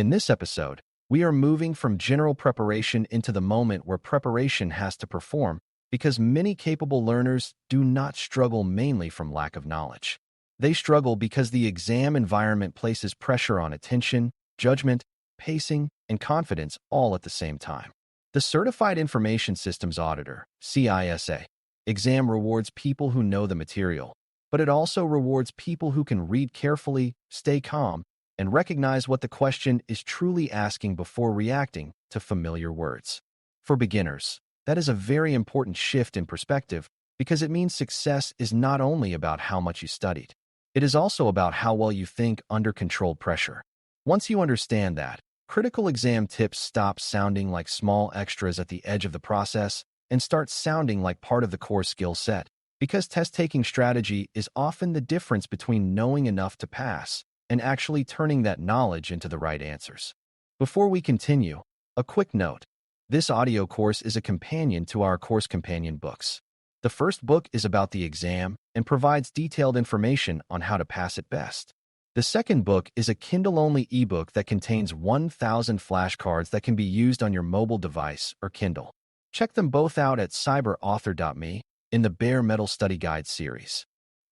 In this episode, we are moving from general preparation into the moment where preparation has to perform because many capable learners do not struggle mainly from lack of knowledge. They struggle because the exam environment places pressure on attention, judgment, pacing, and confidence all at the same time. The Certified Information Systems Auditor, CISA, exam rewards people who know the material, but it also rewards people who can read carefully, stay calm, and recognize what the question is truly asking before reacting to familiar words. For beginners, that is a very important shift in perspective because it means success is not only about how much you studied. It is also about how well you think under controlled pressure. Once you understand that, critical exam tips stop sounding like small extras at the edge of the process and start sounding like part of the core skill set, because test-taking strategy is often the difference between knowing enough to pass and actually turning that knowledge into the right answers. Before we continue, a quick note. This audio course is a companion to our course companion books. The first book is about the exam and provides detailed information on how to pass it best. The second book is a Kindle-only ebook that contains 1,000 flashcards that can be used on your mobile device or Kindle. Check them both out at cyberauthor.me in the Bare Metal Study Guide series.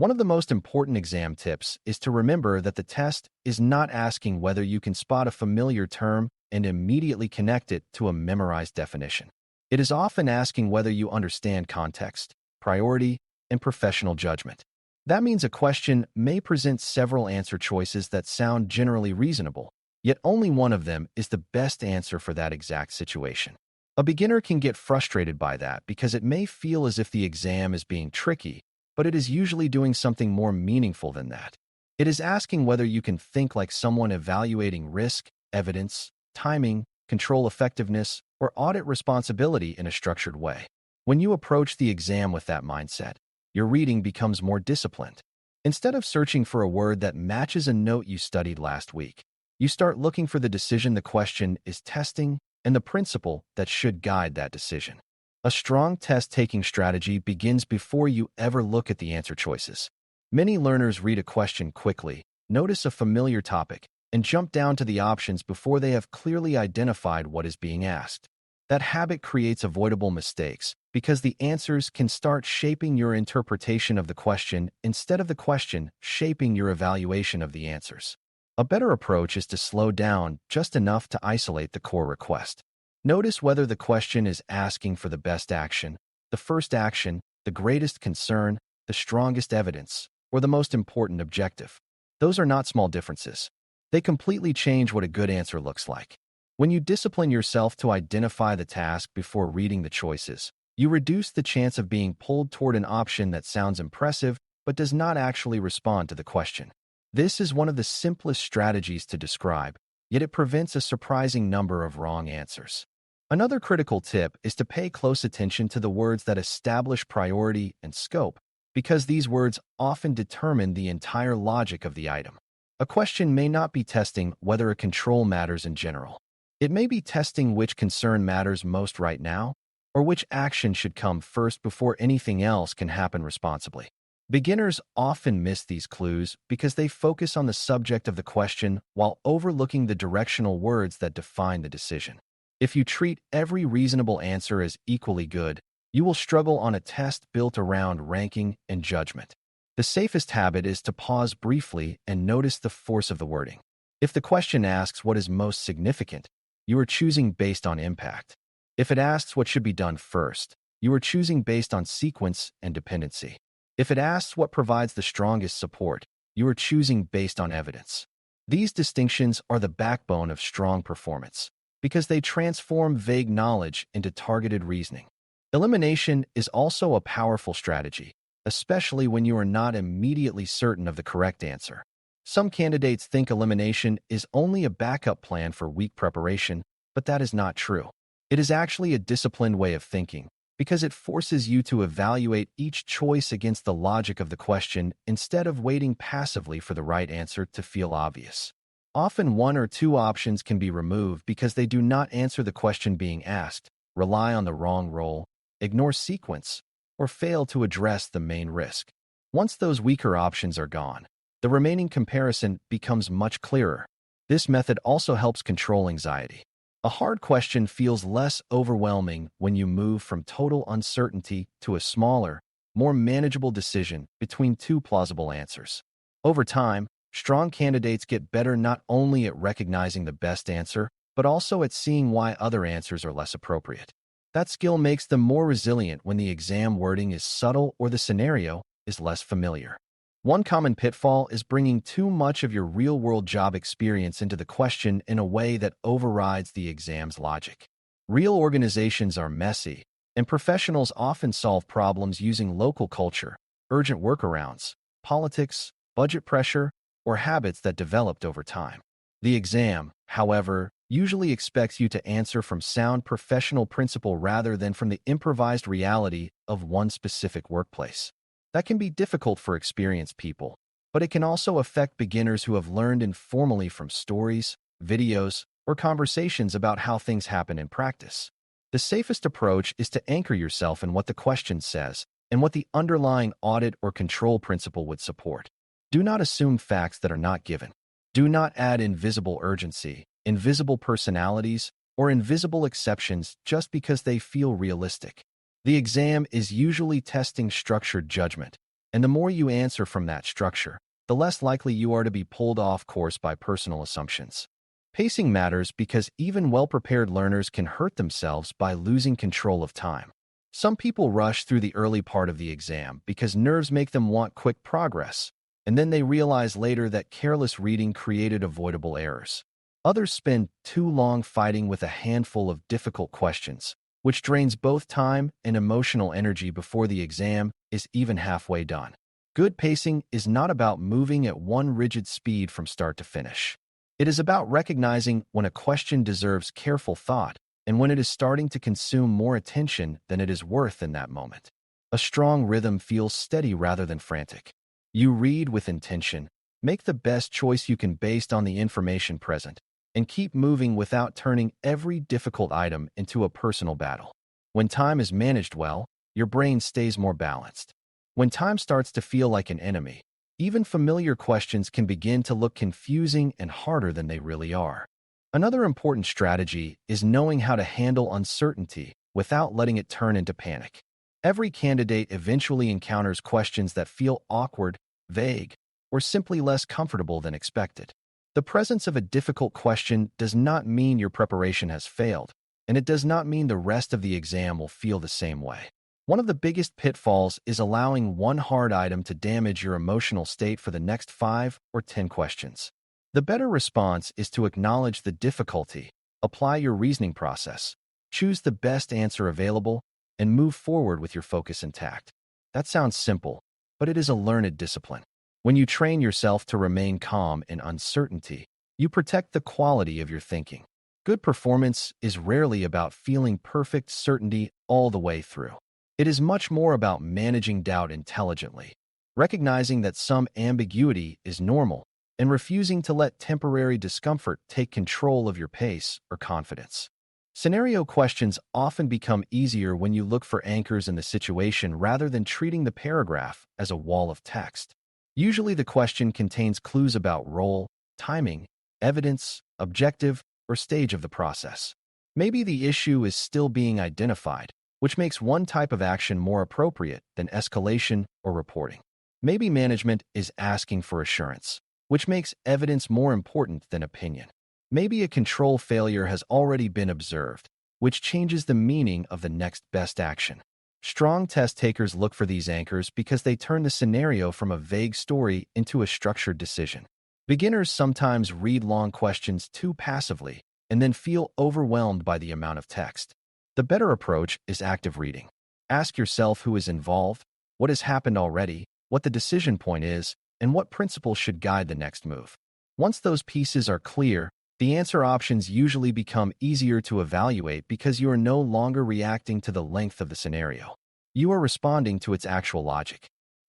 One of the most important exam tips is to remember that the test is not asking whether you can spot a familiar term and immediately connect it to a memorized definition. It is often asking whether you understand context, priority, and professional judgment. That means a question may present several answer choices that sound generally reasonable, yet only one of them is the best answer for that exact situation. A beginner can get frustrated by that because it may feel as if the exam is being tricky, but it is usually doing something more meaningful than that. It is asking whether you can think like someone evaluating risk, evidence, timing, control effectiveness, or audit responsibility in a structured way. When you approach the exam with that mindset, your reading becomes more disciplined. Instead of searching for a word that matches a note you studied last week, you start looking for the decision the question is testing and the principle that should guide that decision. A strong test-taking strategy begins before you ever look at the answer choices. Many learners read a question quickly, notice a familiar topic, and jump down to the options before they have clearly identified what is being asked. That habit creates avoidable mistakes because the answers can start shaping your interpretation of the question instead of the question shaping your evaluation of the answers. A better approach is to slow down just enough to isolate the core request. Notice whether the question is asking for the best action, the first action, the greatest concern, the strongest evidence, or the most important objective. Those are not small differences. They completely change what a good answer looks like. When you discipline yourself to identify the task before reading the choices, you reduce the chance of being pulled toward an option that sounds impressive but does not actually respond to the question. This is one of the simplest strategies to describe, yet it prevents a surprising number of wrong answers. Another critical tip is to pay close attention to the words that establish priority and scope, because these words often determine the entire logic of the item. A question may not be testing whether a control matters in general. It may be testing which concern matters most right now, or which action should come first before anything else can happen responsibly. Beginners often miss these clues because they focus on the subject of the question while overlooking the directional words that define the decision. If you treat every reasonable answer as equally good, you will struggle on a test built around ranking and judgment. The safest habit is to pause briefly and notice the force of the wording. If the question asks what is most significant, you are choosing based on impact. If it asks what should be done first, you are choosing based on sequence and dependency. If it asks what provides the strongest support, you are choosing based on evidence. These distinctions are the backbone of strong performance because they transform vague knowledge into targeted reasoning. Elimination is also a powerful strategy, especially when you are not immediately certain of the correct answer. Some candidates think elimination is only a backup plan for weak preparation, but that is not true. It is actually a disciplined way of thinking because it forces you to evaluate each choice against the logic of the question instead of waiting passively for the right answer to feel obvious. Often one or two options can be removed because they do not answer the question being asked, rely on the wrong role, ignore sequence, or fail to address the main risk. Once those weaker options are gone, the remaining comparison becomes much clearer. This method also helps control anxiety. A hard question feels less overwhelming when you move from total uncertainty to a smaller, more manageable decision between two plausible answers. Over time, strong candidates get better not only at recognizing the best answer, but also at seeing why other answers are less appropriate. That skill makes them more resilient when the exam wording is subtle or the scenario is less familiar. One common pitfall is bringing too much of your real-world job experience into the question in a way that overrides the exam's logic. Real organizations are messy, and professionals often solve problems using local culture, urgent workarounds, politics, budget pressure, or habits that developed over time. The exam, however, usually expects you to answer from sound professional principle rather than from the improvised reality of one specific workplace. That can be difficult for experienced people, but it can also affect beginners who have learned informally from stories, videos, or conversations about how things happen in practice. The safest approach is to anchor yourself in what the question says and what the underlying audit or control principle would support. Do not assume facts that are not given. Do not add invisible urgency, invisible personalities, or invisible exceptions just because they feel realistic. The exam is usually testing structured judgment, and the more you answer from that structure, the less likely you are to be pulled off course by personal assumptions. Pacing matters because even well-prepared learners can hurt themselves by losing control of time. Some people rush through the early part of the exam because nerves make them want quick progress, and then they realize later that careless reading created avoidable errors. Others spend too long fighting with a handful of difficult questions, which drains both time and emotional energy before the exam is even halfway done. Good pacing is not about moving at one rigid speed from start to finish. It is about recognizing when a question deserves careful thought and when it is starting to consume more attention than it is worth in that moment. A strong rhythm feels steady rather than frantic. You read with intention, make the best choice you can based on the information present, and keep moving without turning every difficult item into a personal battle. When time is managed well, your brain stays more balanced. When time starts to feel like an enemy, even familiar questions can begin to look confusing and harder than they really are. Another important strategy is knowing how to handle uncertainty without letting it turn into panic. Every candidate eventually encounters questions that feel awkward, vague, or simply less comfortable than expected. The presence of a difficult question does not mean your preparation has failed, and it does not mean the rest of the exam will feel the same way. One of the biggest pitfalls is allowing one hard item to damage your emotional state for the next 5 or 10 questions. The better response is to acknowledge the difficulty, apply your reasoning process, choose the best answer available, and move forward with your focus intact. That sounds simple, but it is a learned discipline. When you train yourself to remain calm in uncertainty, you protect the quality of your thinking. Good performance is rarely about feeling perfect certainty all the way through. It is much more about managing doubt intelligently, recognizing that some ambiguity is normal, and refusing to let temporary discomfort take control of your pace or confidence. Scenario questions often become easier when you look for anchors in the situation rather than treating the paragraph as a wall of text. Usually the question contains clues about role, timing, evidence, objective, or stage of the process. Maybe the issue is still being identified, which makes one type of action more appropriate than escalation or reporting. Maybe management is asking for assurance, which makes evidence more important than opinion. Maybe a control failure has already been observed, which changes the meaning of the next best action. Strong test takers look for these anchors because they turn the scenario from a vague story into a structured decision. Beginners sometimes read long questions too passively and then feel overwhelmed by the amount of text. The better approach is active reading. Ask yourself who is involved, what has happened already, what the decision point is, and what principles should guide the next move. Once those pieces are clear, the answer options usually become easier to evaluate because you are no longer reacting to the length of the scenario. You are responding to its actual logic.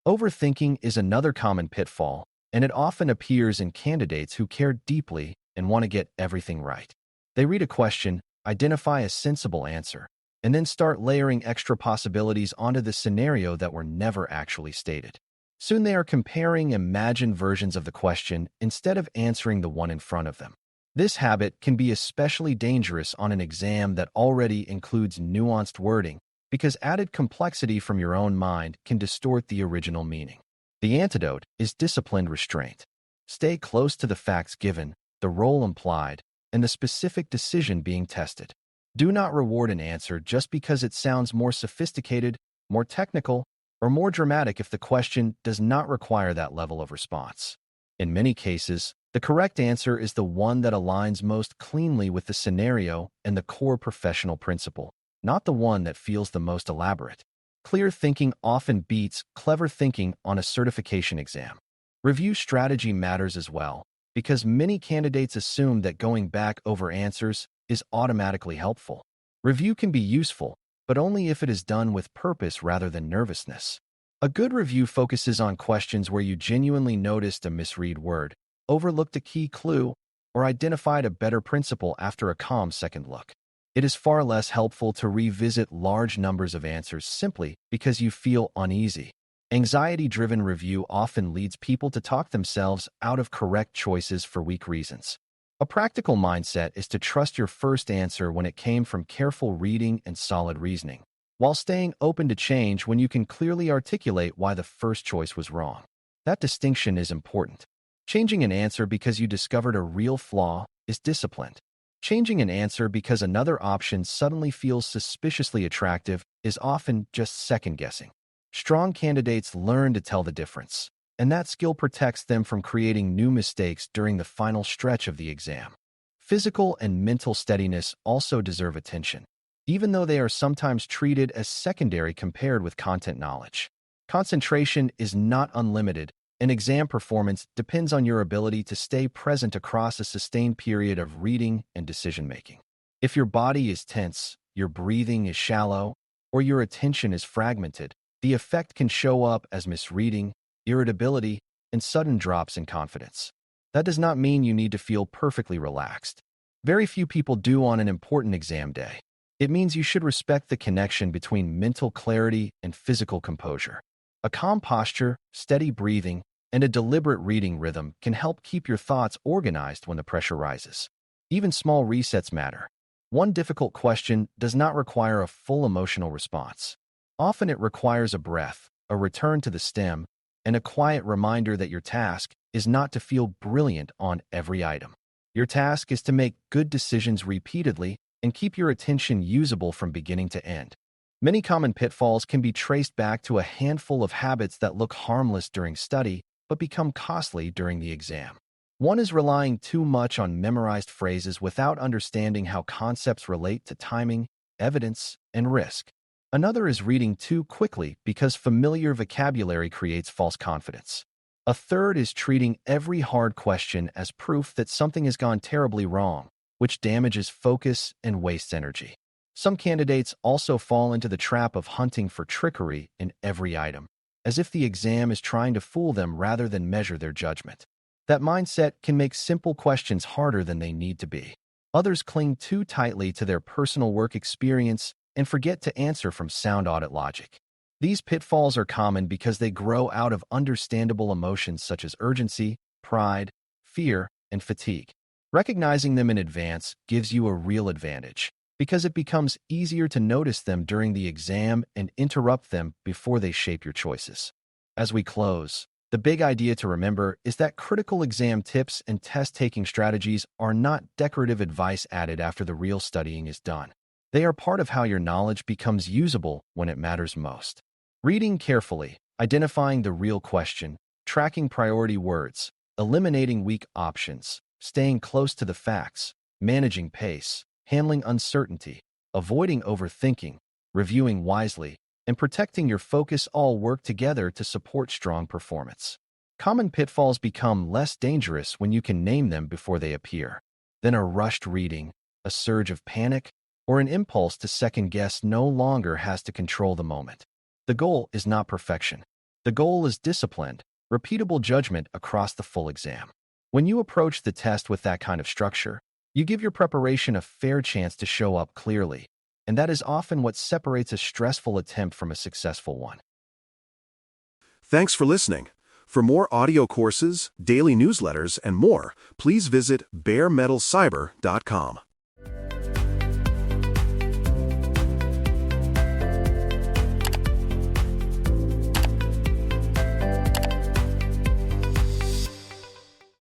Overthinking is another common pitfall, and it often appears in candidates who care deeply and want to get everything right. They read a question, identify a sensible answer, and then start layering extra possibilities onto the scenario that were never actually stated. Soon they are comparing imagined versions of the question instead of answering the one in front of them. This habit can be especially dangerous on an exam that already includes nuanced wording because added complexity from your own mind can distort the original meaning. The antidote is disciplined restraint. Stay close to the facts given, the role implied, and the specific decision being tested. Do not reward an answer just because it sounds more sophisticated, more technical, or more dramatic if the question does not require that level of response. In many cases, the correct answer is the one that aligns most cleanly with the scenario and the core professional principle, not the one that feels the most elaborate. Clear thinking often beats clever thinking on a certification exam. Review strategy matters as well, because many candidates assume that going back over answers is automatically helpful. Review can be useful, but only if it is done with purpose rather than nervousness. A good review focuses on questions where you genuinely noticed a misread word, overlooked a key clue, or identified a better principle after a calm second look. It is far less helpful to revisit large numbers of answers simply because you feel uneasy. Anxiety-driven review often leads people to talk themselves out of correct choices for weak reasons. A practical mindset is to trust your first answer when it came from careful reading and solid reasoning, while staying open to change when you can clearly articulate why the first choice was wrong. That distinction is important. Changing an answer because you discovered a real flaw is disciplined. Changing an answer because another option suddenly feels suspiciously attractive is often just second-guessing. Strong candidates learn to tell the difference, and that skill protects them from creating new mistakes during the final stretch of the exam. Physical and mental steadiness also deserve attention, even though they are sometimes treated as secondary compared with content knowledge. Concentration is not unlimited, and exam performance depends on your ability to stay present across a sustained period of reading and decision-making. If your body is tense, your breathing is shallow, or your attention is fragmented, the effect can show up as misreading, irritability, and sudden drops in confidence. That does not mean you need to feel perfectly relaxed. Very few people do on an important exam day. It means you should respect the connection between mental clarity and physical composure. A calm posture, steady breathing, and a deliberate reading rhythm can help keep your thoughts organized when the pressure rises. Even small resets matter. One difficult question does not require a full emotional response. Often it requires a breath, a return to the stem, and a quiet reminder that your task is not to feel brilliant on every item. Your task is to make good decisions repeatedly and keep your attention usable from beginning to end. Many common pitfalls can be traced back to a handful of habits that look harmless during study but become costly during the exam. One is relying too much on memorized phrases without understanding how concepts relate to timing, evidence, and risk. Another is reading too quickly because familiar vocabulary creates false confidence. A third is treating every hard question as proof that something has gone terribly wrong, which damages focus and wastes energy. Some candidates also fall into the trap of hunting for trickery in every item, as if the exam is trying to fool them rather than measure their judgment. That mindset can make simple questions harder than they need to be. Others cling too tightly to their personal work experience and forget to answer from sound audit logic. These pitfalls are common because they grow out of understandable emotions such as urgency, pride, fear, and fatigue. Recognizing them in advance gives you a real advantage, because it becomes easier to notice them during the exam and interrupt them before they shape your choices. As we close, the big idea to remember is that critical exam tips and test-taking strategies are not decorative advice added after the real studying is done. They are part of how your knowledge becomes usable when it matters most. Reading carefully, identifying the real question, tracking priority words, eliminating weak options, staying close to the facts, managing pace, handling uncertainty, avoiding overthinking, reviewing wisely, and protecting your focus all work together to support strong performance. Common pitfalls become less dangerous when you can name them before they appear. Then a rushed reading, a surge of panic, or an impulse to second-guess no longer has to control the moment. The goal is not perfection. The goal is disciplined, repeatable judgment across the full exam. When you approach the test with that kind of structure, you give your preparation a fair chance to show up clearly, and that is often what separates a stressful attempt from a successful one. Thanks for listening. For more audio courses, daily newsletters, and more, please visit baremetalcyber.com.